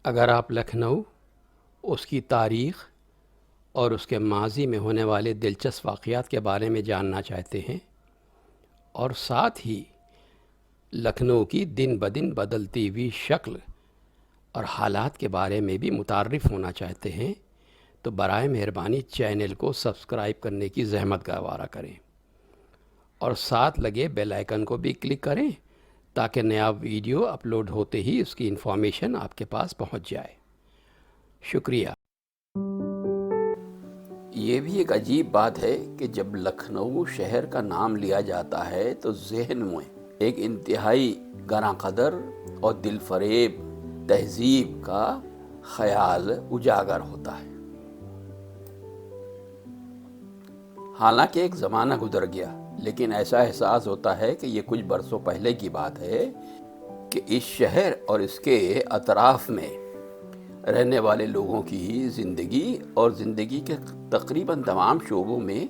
اگر آپ لکھنؤ، اس کی تاریخ اور اس کے ماضی میں ہونے والے دلچسپ واقعات کے بارے میں جاننا چاہتے ہیں اور ساتھ ہی لکھنؤ کی دن بدن بدلتی ہوئی شکل اور حالات کے بارے میں بھی متعارف ہونا چاہتے ہیں تو برائے مہربانی چینل کو سبسکرائب کرنے کی زحمت گوارا کریں اور ساتھ لگے بیل آئیکن کو بھی کلک کریں تاکہ نیا ویڈیو اپلوڈ ہوتے ہی اس کی انفارمیشن آپ کے پاس پہنچ جائے۔ شکریہ۔ یہ بھی ایک عجیب بات ہے کہ جب لکھنؤ شہر کا نام لیا جاتا ہے تو ذہن میں ایک انتہائی گراں قدر اور دل فریب تہذیب کا خیال اجاگر ہوتا ہے۔ حالانکہ ایک زمانہ گزر گیا، لیکن ایسا احساس ہوتا ہے کہ یہ کچھ برسوں پہلے کی بات ہے کہ اس شہر اور اس کے اطراف میں رہنے والے لوگوں کی زندگی اور زندگی کے تقریباً تمام شعبوں میں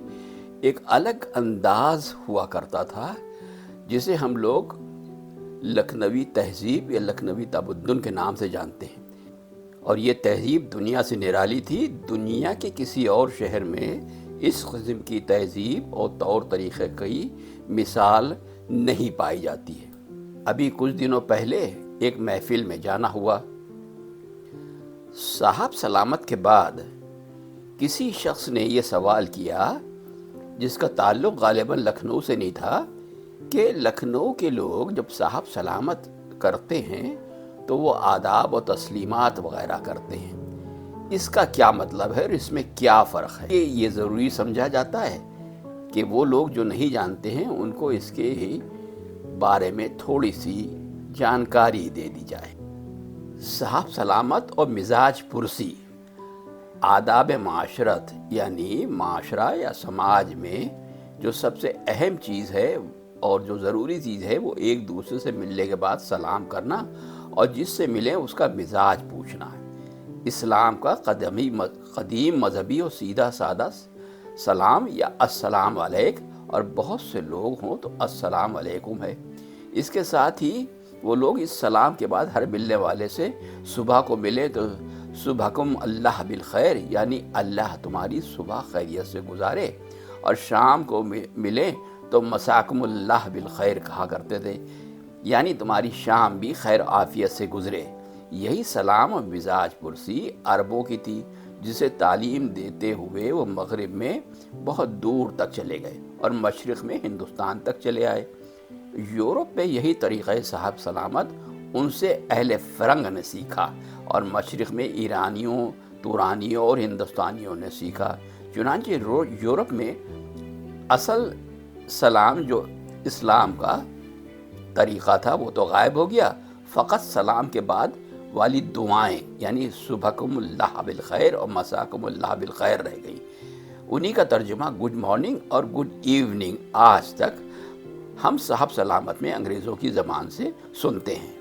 ایک الگ انداز ہوا کرتا تھا جسے ہم لوگ لکھنوی تہذیب یا لکھنوی تمدن کے نام سے جانتے ہیں، اور یہ تہذیب دنیا سے نرالی تھی۔ دنیا کے کسی اور شہر میں اس قسم کی تہذیب اور طور طریقے کی مثال نہیں پائی جاتی ہے۔ ابھی کچھ دنوں پہلے ایک محفل میں جانا ہوا۔ صاحب سلامت کے بعد کسی شخص نے یہ سوال کیا جس کا تعلق غالباً لکھنؤ سے نہیں تھا کہ لکھنؤ کے لوگ جب صاحب سلامت کرتے ہیں تو وہ آداب و تسلیمات وغیرہ کرتے ہیں، اس کا کیا مطلب ہے اور اس میں کیا فرق ہے؟ یہ ضروری سمجھا جاتا ہے کہ وہ لوگ جو نہیں جانتے ہیں ان کو اس کے بارے میں تھوڑی سی جانکاری دے دی جائے۔ صاحب سلامت اور مزاج پرسی آداب معاشرت یعنی معاشرہ یا سماج میں جو سب سے اہم چیز ہے اور جو ضروری چیز ہے وہ ایک دوسرے سے ملنے کے بعد سلام کرنا اور جس سے ملیں اس کا مزاج پوچھنا ہے۔ اسلام کا قدیم مذہبی اور سیدھا سادہ سلام یا السلام علیک، اور بہت سے لوگ ہوں تو السلام علیکم ہے۔ اس کے ساتھ ہی وہ لوگ اس سلام کے بعد ہر ملنے والے سے صبح کو ملے تو صبحکم اللہ بالخیر، یعنی اللہ تمہاری صبح خیریت سے گزارے، اور شام کو ملے تو مساکم اللہ بالخیر کہا کرتے تھے، یعنی تمہاری شام بھی خیر عافیت سے گزرے۔ یہی سلام اور مزاج پرسی عربوں کی تھی، جسے تعلیم دیتے ہوئے وہ مغرب میں بہت دور تک چلے گئے اور مشرق میں ہندوستان تک چلے آئے۔ یورپ میں یہی طریقہ صاحب سلامت ان سے اہل فرنگ نے سیکھا اور مشرق میں ایرانیوں، تورانیوں اور ہندوستانیوں نے سیکھا۔ چنانچہ یورپ میں اصل سلام جو اسلام کا طریقہ تھا وہ تو غائب ہو گیا، فقط سلام کے بعد والی دعائیں یعنی صبحکم اللہ بالخیر اور مساکم اللہ بالخیر رہ گئی۔ انہی کا ترجمہ گڈ مارننگ اور گڈ ایوننگ آج تک ہم صاحب سلامت میں انگریزوں کی زبان سے سنتے ہیں۔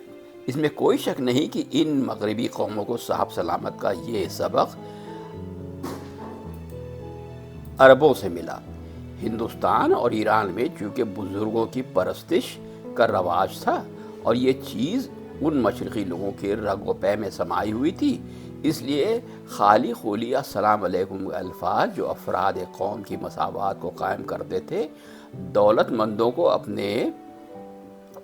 اس میں کوئی شک نہیں کہ ان مغربی قوموں کو صاحب سلامت کا یہ سبق عربوں سے ملا۔ ہندوستان اور ایران میں چونکہ بزرگوں کی پرستش کا رواج تھا اور یہ چیز ان مشرقی لوگوں کے رگ و پے میں سمائی ہوئی تھی، اس لیے خالی خولی السلام علیکم کے الفاظ جو افراد قوم کی مساوات کو قائم کرتے تھے، دولت مندوں کو اپنے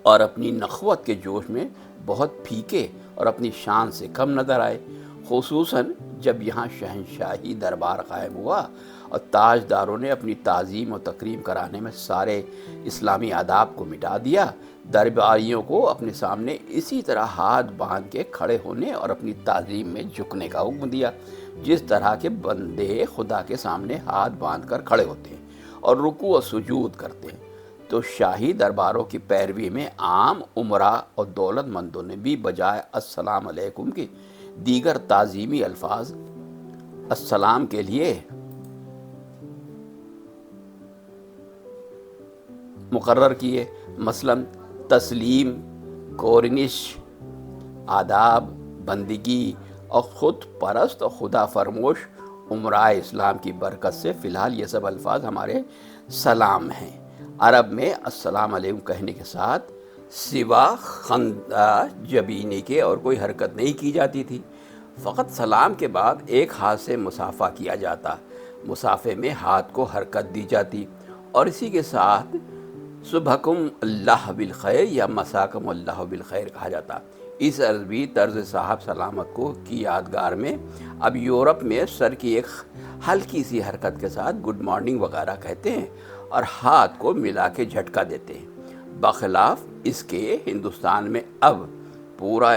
اور اپنی نخوت کے جوش میں بہت پھیکے اور اپنی شان سے کم نظر آئے، خصوصاً جب یہاں شہنشاہی دربار قائم ہوا اور تاجداروں نے اپنی تعظیم و تکریم کرانے میں سارے اسلامی آداب کو مٹا دیا۔ درباریوں کو اپنے سامنے اسی طرح ہاتھ باندھ کے کھڑے ہونے اور اپنی تعظیم میں جھکنے کا حکم دیا جس طرح کے بندے خدا کے سامنے ہاتھ باندھ کر کھڑے ہوتے ہیں اور رکوع و سجود کرتے ہیں۔ تو شاہی درباروں کی پیروی میں عام امراء اور دولت مندوں نے بھی بجائے السلام علیکم کے دیگر تعظیمی الفاظ السلام کے لیے مقرر کیے، مثلاً تسلیم، کورنش، آداب، بندگی اور خود پرست اور خدا فرموش امراء اسلام کی برکت سے فی الحال یہ سب الفاظ ہمارے سلام ہیں۔ عرب میں السلام علیکم کہنے کے ساتھ سوا خندہ جبینے کے اور کوئی حرکت نہیں کی جاتی تھی۔ فقط سلام کے بعد ایک ہاتھ سے مصافحہ کیا جاتا، مصافحے میں ہاتھ کو حرکت دی جاتی، اور اسی کے ساتھ صبحکم اللہ بالخیر یا مساکم اللہ بالخیر کہا جاتا۔ اس عربی طرز صاحب سلامت کو کی یادگار میں اب یورپ میں سر کی ایک ہلکی سی حرکت کے ساتھ گڈ مارننگ وغیرہ کہتے ہیں اور ہاتھ کو ملا کے جھٹکا دیتے ہیں۔ بخلاف اس کے ہندوستان میں اب پورا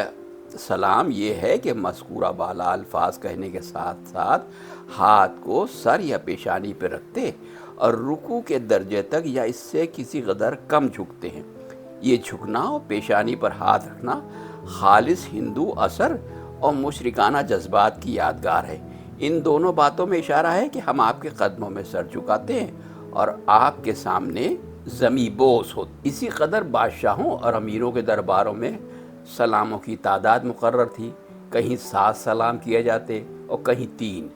سلام یہ ہے کہ مذکورہ بالا الفاظ کہنے کے ساتھ ساتھ ہاتھ کو سر یا پیشانی پہ رکھتے اور رکوع کے درجے تک یا اس سے کسی قدر کم جھکتے ہیں۔ یہ جھکنا اور پیشانی پر ہاتھ رکھنا خالص ہندو اثر اور مشرکانہ جذبات کی یادگار ہے۔ ان دونوں باتوں میں اشارہ ہے کہ ہم آپ کے قدموں میں سر جھکاتے ہیں اور آپ کے سامنے زمیں بوس ہوتے۔ اسی قدر بادشاہوں اور امیروں کے درباروں میں سلاموں کی تعداد مقرر تھی، کہیں 7 سلام کیے جاتے اور کہیں 3۔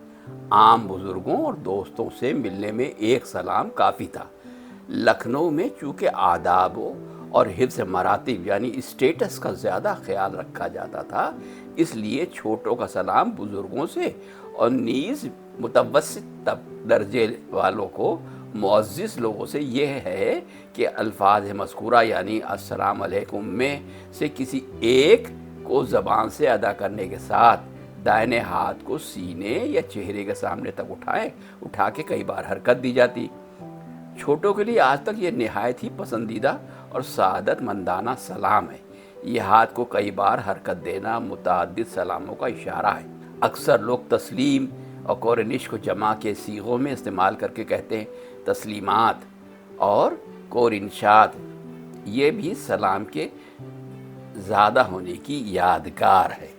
عام بزرگوں اور دوستوں سے ملنے میں ایک سلام کافی تھا۔ لکھنؤ میں چونکہ آداب اور حفظ مراتب یعنی اسٹیٹس کا زیادہ خیال رکھا جاتا تھا، اس لیے چھوٹوں کا سلام بزرگوں سے اور نیز متوسط درجے والوں کو معزز لوگوں سے یہ ہے کہ الفاظ مذکورہ یعنی السلام علیکم میں سے کسی ایک کو زبان سے ادا کرنے کے ساتھ دائیں ہاتھ کو سینے یا چہرے کے سامنے تک اٹھا کے کئی بار حرکت دی جاتی۔ چھوٹوں کے لیے آج تک یہ نہایت ہی پسندیدہ اور سعادت مندانہ سلام ہے۔ یہ ہاتھ کو کئی بار حرکت دینا متعدد سلاموں کا اشارہ ہے۔ اکثر لوگ تسلیم اور کورنش کو جمع کے صیغوں میں استعمال کر کے کہتے ہیں تسلیمات اور کورنشات۔ یہ بھی سلام کے زیادہ ہونے کی یادگار ہے۔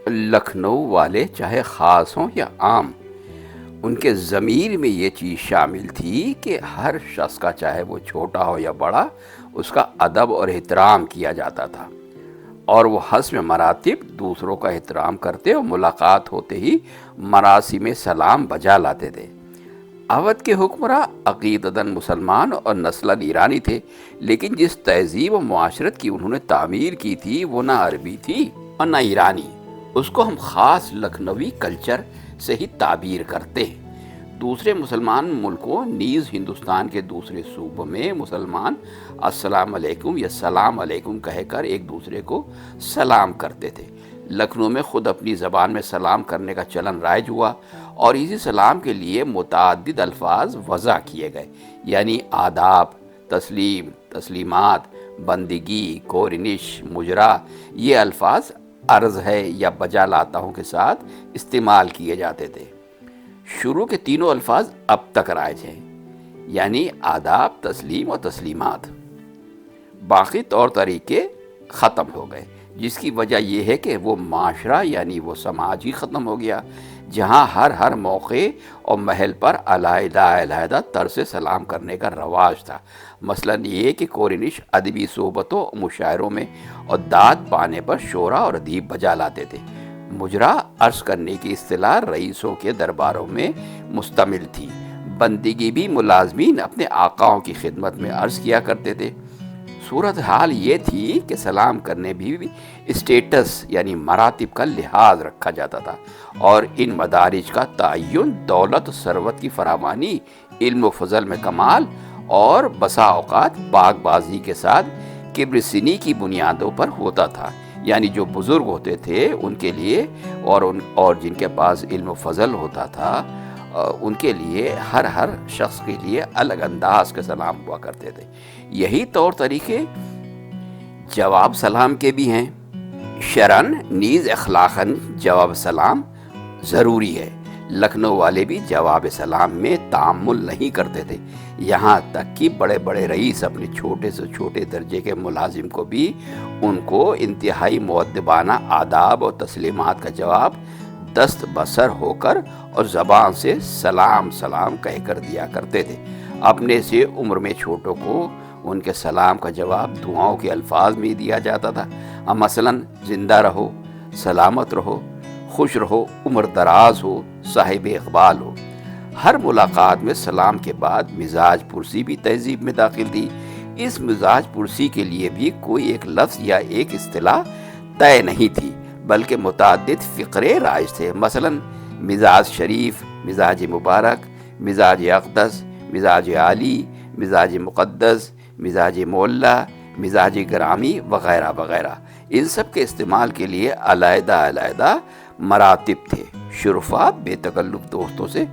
لکھنؤ والے چاہے خاص ہوں یا عام، ان کے ضمیر میں یہ چیز شامل تھی کہ ہر شخص کا چاہے وہ چھوٹا ہو یا بڑا اس کا ادب اور احترام کیا جاتا تھا، اور وہ حسب مراتب دوسروں کا احترام کرتے اور ملاقات ہوتے ہی مراسم سلام بجا لاتے تھے۔ اودھ کے حکمراں عقیدتاً مسلمان اور نسلاً ایرانی تھے، لیکن جس تہذیب و معاشرت کی انہوں نے تعمیر کی تھی وہ نہ عربی تھی اور نہ ایرانی۔ اس کو ہم خاص لکھنوی کلچر سے ہی تعبیر کرتے ہیں۔ دوسرے مسلمان ملکوں نیز ہندوستان کے دوسرے صوبوں میں مسلمان السلام علیکم یا سلام علیکم کہہ کر ایک دوسرے کو سلام کرتے تھے۔ لکھنؤ میں خود اپنی زبان میں سلام کرنے کا چلن رائج ہوا اور اسی سلام کے لیے متعدد الفاظ وضع کیے گئے، یعنی آداب، تسلیم، تسلیمات، بندگی، کورنش، مجرا۔ یہ الفاظ عرض ہے یا بجا لاتا ہوں کے ساتھ استعمال کیے جاتے تھے۔ شروع کے تینوں الفاظ اب تک رائج ہیں، یعنی آداب، تسلیم اور تسلیمات۔ باقی طور طریقے ختم ہو گئے، جس کی وجہ یہ ہے کہ وہ معاشرہ یعنی وہ سماج ہی ختم ہو گیا جہاں ہر موقع اور محل پر علیحدہ طرز سے سلام کرنے کا رواج تھا۔ مثلاً یہ کہ کورنش ادبی صحبتوں اور مشاعروں میں اور داد پانے پر شعرا اور ادیب بجا لاتے تھے۔ مجرا عرض کرنے کی اصطلاح رئیسوں کے درباروں میں مستعمل تھی۔ بندگی بھی ملازمین اپنے آقاؤں کی خدمت میں عرض کیا کرتے تھے۔ صورتحال یہ تھی کہ سلام کرنے بھی اسٹیٹس یعنی مراتب کا لحاظ رکھا جاتا تھا، اور ان مدارج کا تعین دولت و ثروت کی فراوانی، علم و فضل میں کمال اور بسا اوقات باغ بازی کے ساتھ کبر سنی کی بنیادوں پر ہوتا تھا۔ یعنی جو بزرگ ہوتے تھے ان کے لیے اور جن کے پاس علم و فضل ہوتا تھا ان کے لیے ہر شخص کے لیے الگ انداز کے سلام ہوا کرتے تھے۔ یہی طور طریقے جواب سلام کے بھی ہیں۔ شرعاً نیز اخلاقاً جواب سلام ضروری ہے۔ لکھنؤ والے بھی جواب سلام میں تعامل نہیں کرتے تھے، یہاں تک کہ بڑے بڑے رئیس اپنے چھوٹے سے چھوٹے درجے کے ملازم کو بھی ان کو انتہائی مؤدبانہ آداب اور تسلیمات کا جواب دست بسر ہو کر اور زبان سے سلام کہہ کر دیا کرتے تھے۔ اپنے سے عمر میں چھوٹوں کو ان کے سلام کا جواب دعاؤں کے الفاظ میں دیا جاتا تھا، مثلاً زندہ رہو، سلامت رہو، خوش رہو، عمر دراز ہو، صاحب اقبال ہو۔ ہر ملاقات میں سلام کے بعد مزاج پرسی بھی تہذیب میں داخل تھی۔ اس مزاج پرسی کے لیے بھی کوئی ایک لفظ یا ایک اصطلاح طے نہیں تھی، بلکہ متعدد فقرے رائج تھے، مثلا مزاج شریف، مزاج مبارک، مزاج اقدس، مزاج عالی، مزاج مقدس، مزاج معلیٰ، مزاج گرامی وغیرہ وغیرہ۔ ان سب کے استعمال کے لیے علیحدہ علیحدہ مراتب تھے۔ شرفاء بے تکلف دوستوں سے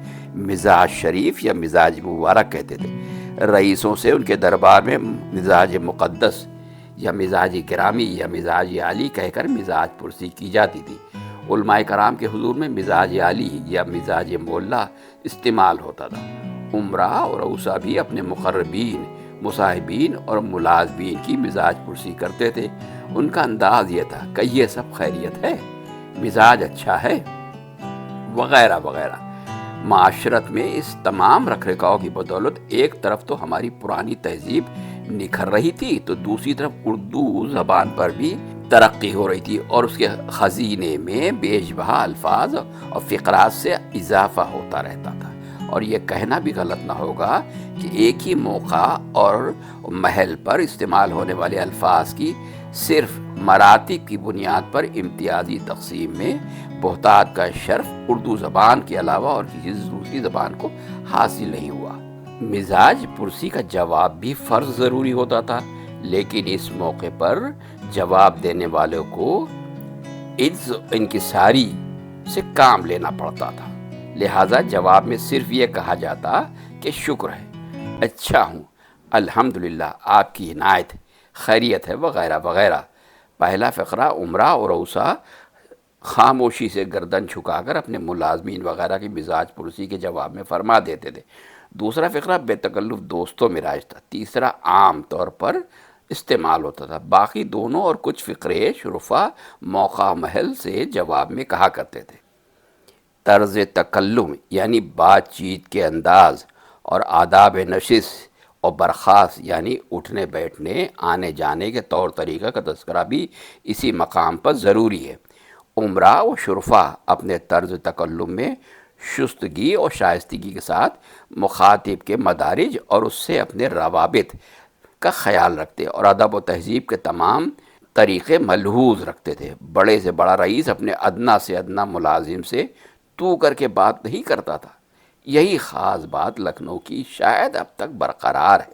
مزاج شریف یا مزاج مبارک کہتے تھے، رئیسوں سے ان کے دربار میں مزاج مقدس یا مزاج گرامی یا مزاج عالی کہہ کر مزاج پرسی کی جاتی تھی۔ علماء کرام کے حضور میں مزاج عالی یا مزاج معلیٰ استعمال ہوتا تھا۔ امراء اور اوصا بھی اپنے مقربین، مصاحبین اور ملازمین کی مزاج پرسی کرتے تھے۔ ان کا انداز یہ تھا کہ یہ سب خیریت ہے، مزاج اچھا ہے، وغیرہ وغیرہ۔ معاشرت میں اس تمام رکھ رکھاؤ کی بدولت ایک طرف تو ہماری پرانی تہذیب نکھر رہی تھی، تو دوسری طرف اردو زبان پر بھی ترقی ہو رہی تھی، اور اس کے خزینے میں بیش بہا الفاظ اور فقرات سے اضافہ ہوتا رہتا تھا۔ اور یہ کہنا بھی غلط نہ ہوگا کہ ایک ہی موقع اور محل پر استعمال ہونے والے الفاظ کی صرف مراتب کی بنیاد پر امتیازی تقسیم میں بہتات کا شرف اردو زبان کے علاوہ اور کسی دوسری زبان کو حاصل نہیں ہوا۔ مزاج پرسی کا جواب بھی فرض ضروری ہوتا تھا، لیکن اس موقع پر جواب دینے والوں کو انکساری سے کام لینا پڑتا تھا، لہٰذا جواب میں صرف یہ کہا جاتا کہ شکر ہے، اچھا ہوں، الحمدللہ، آپ کی عنایت، خیریت ہے، وغیرہ وغیرہ۔ پہلا فقرہ امراء اور اوصا خاموشی سے گردن جھکا کر اپنے ملازمین وغیرہ کی مزاج پرسی کے جواب میں فرما دیتے تھے۔ دوسرا فقرہ بے تکلف دوستوں میں رائج تھا۔ تیسرا عام طور پر استعمال ہوتا تھا۔ باقی دونوں اور کچھ فقرے شرفاء موقع محل سے جواب میں کہا کرتے تھے۔ طرز تکلم یعنی بات چیت کے انداز، اور آداب نشست اور برخاست یعنی اٹھنے بیٹھنے، آنے جانے کے طور طریقہ کا تذکرہ بھی اسی مقام پر ضروری ہے۔ امراء و شرفاء اپنے طرز تکلم میں شستگی اور شائستگی کے ساتھ مخاطب کے مدارج اور اس سے اپنے روابط کا خیال رکھتے اور ادب و تہذیب کے تمام طریقے ملحوظ رکھتے تھے۔ بڑے سے بڑا رئیس اپنے ادنا سے ادنا ملازم سے تو کر کے بات نہیں کرتا تھا۔ یہی خاص بات لکھنؤ کی شاید اب تک برقرار ہے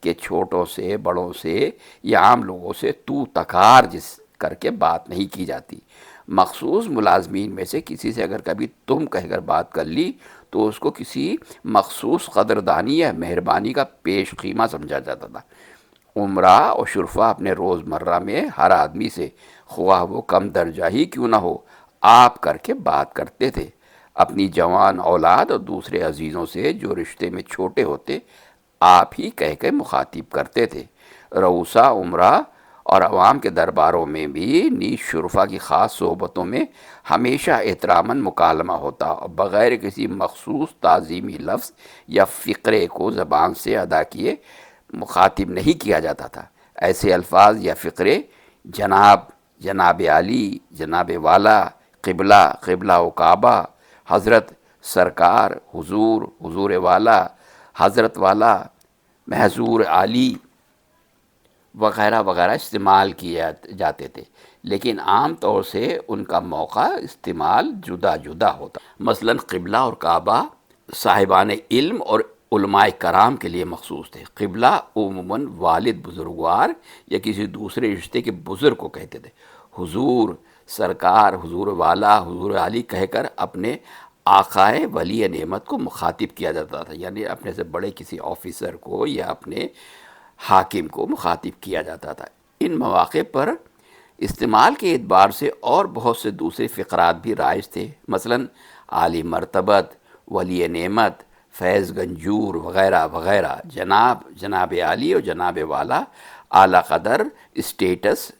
کہ چھوٹوں سے، بڑوں سے یا عام لوگوں سے تو تکار جس کر کے بات نہیں کی جاتی۔ مخصوص ملازمین میں سے کسی سے اگر کبھی تم کہہ کر بات کر لی تو اس کو کسی مخصوص قدردانی یا مہربانی کا پیش خیمہ سمجھا جاتا تھا۔ امراء اور شرفاء اپنے روزمرہ میں ہر آدمی سے، خواہ وہ کم درجہ ہی کیوں نہ ہو، آپ کر کے بات کرتے تھے۔ اپنی جوان اولاد اور دوسرے عزیزوں سے جو رشتے میں چھوٹے ہوتے، آپ ہی کہہ کے مخاطب کرتے تھے۔ رؤساء امراء اور عوام کے درباروں میں بھی نیز شرفاء کی خاص صحبتوں میں ہمیشہ احتراماً مکالمہ ہوتا اور بغیر کسی مخصوص تعظیمی لفظ یا فقرے کو زبان سے ادا کیے مخاطب نہیں کیا جاتا تھا۔ ایسے الفاظ یا فقرے جناب، جناب عالی، جناب والا، قبلہ، قبلہ و کعبہ، حضرت، سرکار، حضور، حضور والا، حضرت والا، محضور عالی وغیرہ وغیرہ استعمال کیے جاتے تھے، لیکن عام طور سے ان کا موقع استعمال جدا جدا ہوتا۔ مثلا قبلہ اور کعبہ صاحبان علم اور علماء کرام کے لیے مخصوص تھے۔ قبلہ عموماً والد بزرگوار یا کسی دوسرے رشتے کے بزرگ کو کہتے تھے۔ حضور، سرکار، حضور والا، حضور عالی کہہ کر اپنے آقائے ولی نعمت کو مخاطب کیا جاتا تھا، یعنی اپنے سے بڑے کسی آفیسر کو یا اپنے حاکم کو مخاطب کیا جاتا تھا۔ ان مواقع پر استعمال کے اعتبار سے اور بہت سے دوسرے فقرات بھی رائج تھے، مثلا عالی مرتبت، ولی نعمت، فیض گنجور وغیرہ وغیرہ۔ جناب، جناب عالی اور جناب والا اعلیٰ قدر، اسٹیٹس،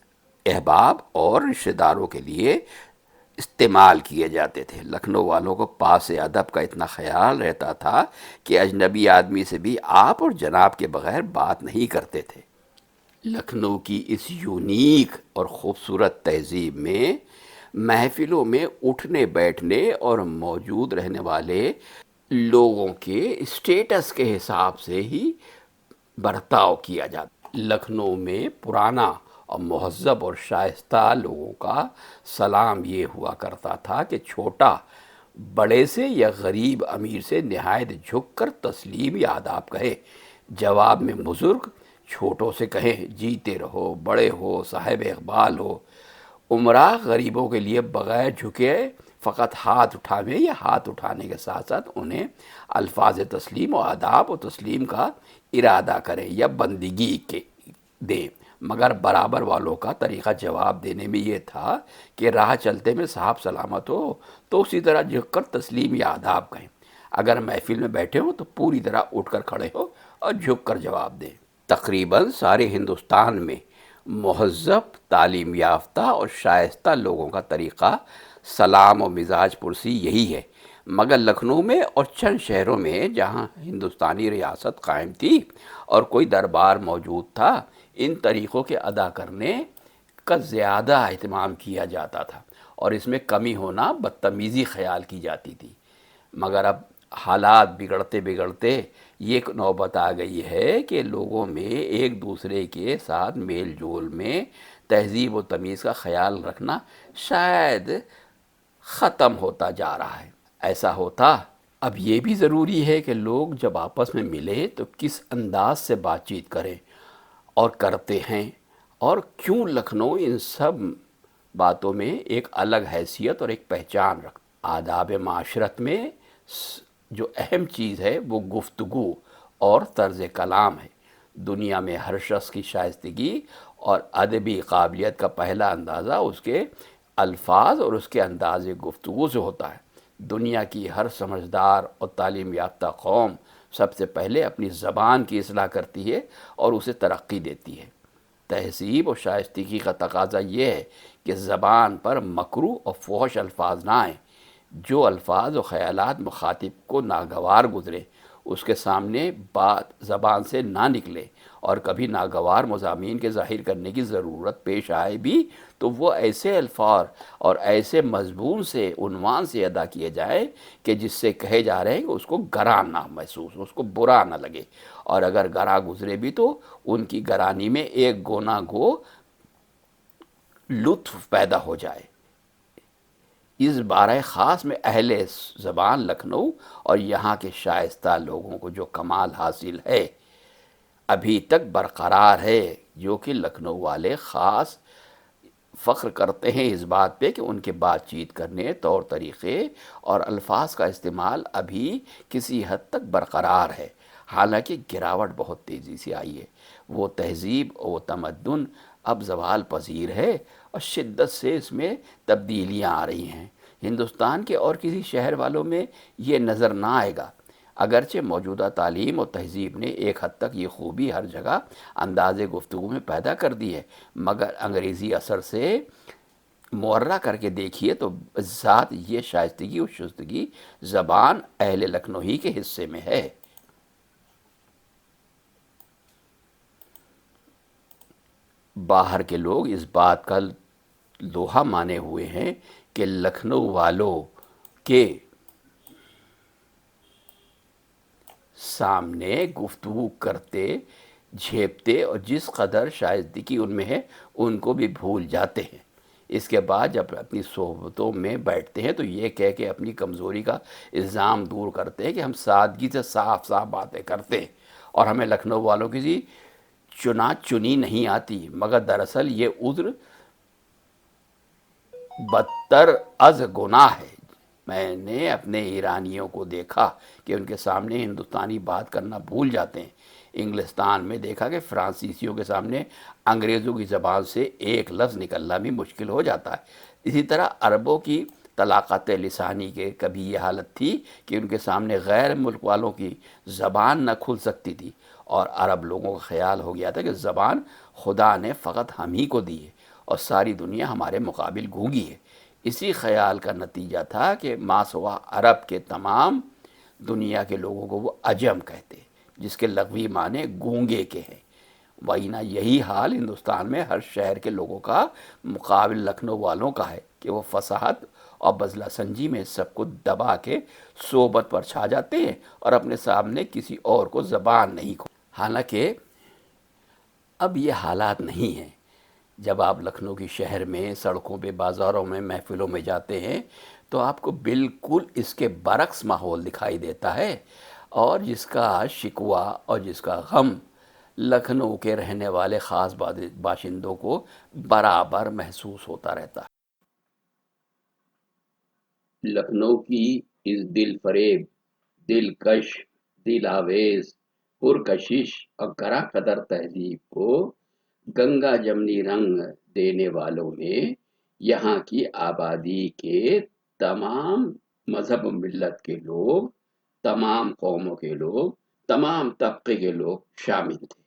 احباب اور رشتہ داروں کے لیے استعمال کیے جاتے تھے۔ لکھنؤ والوں کو پاس ادب کا اتنا خیال رہتا تھا کہ اجنبی آدمی سے بھی آپ اور جناب کے بغیر بات نہیں کرتے تھے۔ لکھنؤ کی اس یونیک اور خوبصورت تہذیب میں محفلوں میں اٹھنے بیٹھنے اور موجود رہنے والے لوگوں کے اسٹیٹس کے حساب سے ہی برتاؤ کیا جاتا۔ لکھنؤ میں پرانا اور مہذب اور شائستہ لوگوں کا سلام یہ ہوا کرتا تھا کہ چھوٹا بڑے سے یا غریب امیر سے نہایت جھک کر تسلیم یا آداب کہے، جواب میں بزرگ چھوٹوں سے کہیں جیتے رہو، بڑے ہو، صاحب اقبال ہو۔ عمرہ غریبوں کے لیے بغیر جھکے فقط ہاتھ اٹھاویں یا ہاتھ اٹھانے کے ساتھ ساتھ انہیں الفاظ تسلیم و آداب و تسلیم کا ارادہ کریں یا بندگی کے دیں، مگر برابر والوں کا طریقہ جواب دینے میں یہ تھا کہ راہ چلتے میں صاحب سلامت ہو تو اسی طرح جھک کر تسلیم یا آداب کہیں، اگر محفل میں بیٹھے ہوں تو پوری طرح اٹھ کر کھڑے ہو اور جھک کر جواب دیں۔ تقریباً سارے ہندوستان میں مہذب، تعلیم یافتہ اور شائستہ لوگوں کا طریقہ سلام و مزاج پرسی یہی ہے، مگر لکھنؤ میں اور چند شہروں میں جہاں ہندوستانی ریاست قائم تھی اور کوئی دربار موجود تھا، ان طریقوں کے ادا کرنے کا زیادہ اہتمام کیا جاتا تھا اور اس میں کمی ہونا بدتمیزی خیال کی جاتی تھی۔ مگر اب حالات بگڑتے بگڑتے یہ نوبت آ گئی ہے کہ لوگوں میں ایک دوسرے کے ساتھ میل جول میں تہذیب و تمیز کا خیال رکھنا شاید ختم ہوتا جا رہا ہے۔ ایسا ہوتا اب یہ بھی ضروری ہے کہ لوگ جب آپس میں ملیں تو کس انداز سے بات چیت کریں اور کرتے ہیں، اور کیوں لکھنؤ ان سب باتوں میں ایک الگ حیثیت اور ایک پہچان رکھتا۔ آداب معاشرت میں جو اہم چیز ہے وہ گفتگو اور طرز کلام ہے۔ دنیا میں ہر شخص کی شائستگی اور ادبی قابلیت کا پہلا اندازہ اس کے الفاظ اور اس کے انداز گفتگو سے ہوتا ہے۔ دنیا کی ہر سمجھدار اور تعلیم یافتہ قوم سب سے پہلے اپنی زبان کی اصلاح کرتی ہے اور اسے ترقی دیتی ہے۔ تہذیب و شائستگی کا تقاضا یہ ہے کہ زبان پر مکروہ اور فحش الفاظ نہ آئیں۔ جو الفاظ و خیالات مخاطب کو ناگوار گزرے اس کے سامنے بات زبان سے نہ نکلے، اور کبھی ناگوار مضامین کے ظاہر کرنے کی ضرورت پیش آئے بھی تو وہ ایسے الفاظ اور ایسے مضمون سے عنوان سے ادا کیے جائے کہ جس سے کہے جا رہے ہیں کہ اس کو گراں نہ محسوس، اس کو برا نہ لگے، اور اگر گراں گزرے بھی تو ان کی گرانی میں ایک گونا گو لطف پیدا ہو جائے۔ اس بارہ خاص میں اہل زبان لکھنؤ اور یہاں کے شائستہ لوگوں کو جو کمال حاصل ہے ابھی تک برقرار ہے، جو کہ لکھنؤ والے خاص فخر کرتے ہیں اس بات پہ کہ ان کے بات چیت کرنے، طور طریقے اور الفاظ کا استعمال ابھی کسی حد تک برقرار ہے، حالانکہ گراوٹ بہت تیزی سے آئی ہے۔ وہ تہذیب اور وہ تمدن اب زوال پذیر ہے اور شدت سے اس میں تبدیلیاں آ رہی ہیں۔ ہندوستان کے اور کسی شہر والوں میں یہ نظر نہ آئے گا، اگرچہ موجودہ تعلیم اور تہذیب نے ایک حد تک یہ خوبی ہر جگہ انداز گفتگو میں پیدا کر دی ہے، مگر انگریزی اثر سے معرہ کر کے دیکھیے تو ذات یہ شائستگی اور شستگی زبان اہل لکھنؤ ہی کے حصے میں ہے۔ باہر کے لوگ اس بات کا لوہا مانے ہوئے ہیں کہ لکھنؤ والوں کے سامنے گفتگو کرتے، جھیپتے اور جس قدر شائستگی ان میں ہے ان کو بھی بھول جاتے ہیں۔ اس کے بعد جب اپنی صحبتوں میں بیٹھتے ہیں تو یہ کہہ کے اپنی کمزوری کا الزام دور کرتے ہیں کہ ہم سادگی سے صاف صاف باتیں کرتے ہیں اور ہمیں لکھنؤ والوں کی چنا چنی نہیں آتی، مگر دراصل یہ عذر بدتر از گناہ ہے۔ میں نے اپنے ایرانیوں کو دیکھا کہ ان کے سامنے ہندوستانی بات کرنا بھول جاتے ہیں۔ انگلستان میں دیکھا کہ فرانسیسیوں کے سامنے انگریزوں کی زبان سے ایک لفظ نکلنا بھی مشکل ہو جاتا ہے۔ اسی طرح عربوں کی طلاقت لسانی کے کبھی یہ حالت تھی کہ ان کے سامنے غیر ملک والوں کی زبان نہ کھل سکتی تھی، اور عرب لوگوں کا خیال ہو گیا تھا کہ زبان خدا نے فقط ہم ہی کو دی ہے اور ساری دنیا ہمارے مقابل گونگی ہے۔ اسی خیال کا نتیجہ تھا کہ ما سوا عرب کے تمام دنیا کے لوگوں کو وہ عجم کہتے، جس کے لغوی معنی گونگے کے ہیں۔ وہیں یہی حال ہندوستان میں ہر شہر کے لوگوں کا مقابل لکھنؤ والوں کا ہے کہ وہ فصاحت اور بزلہ سنجی میں سب کو دبا کے صحبت پر چھا جاتے ہیں اور اپنے سامنے کسی اور کو زبان نہیں کھولتے۔ حالانکہ اب یہ حالات نہیں ہیں۔ جب آپ لکھنؤ کی شہر میں سڑکوں پہ بازاروں میں محفلوں میں جاتے ہیں تو آپ کو بالکل اس کے برعکس ماحول دکھائی دیتا ہے، اور جس کا شکوہ اور جس کا غم لکھنؤ کے رہنے والے خاص باشندوں کو برابر محسوس ہوتا رہتا ہے۔ لکھنؤ کی اس دل فریب، دلکش، دل آویز، پرکشش اور گراں قدر تہذیب کو گنگا جمنی رنگ دینے والوں میں یہاں کی آبادی کے تمام مذہب و ملت کے لوگ، تمام قوموں کے لوگ، تمام طبقے کے لوگ شامل تھے۔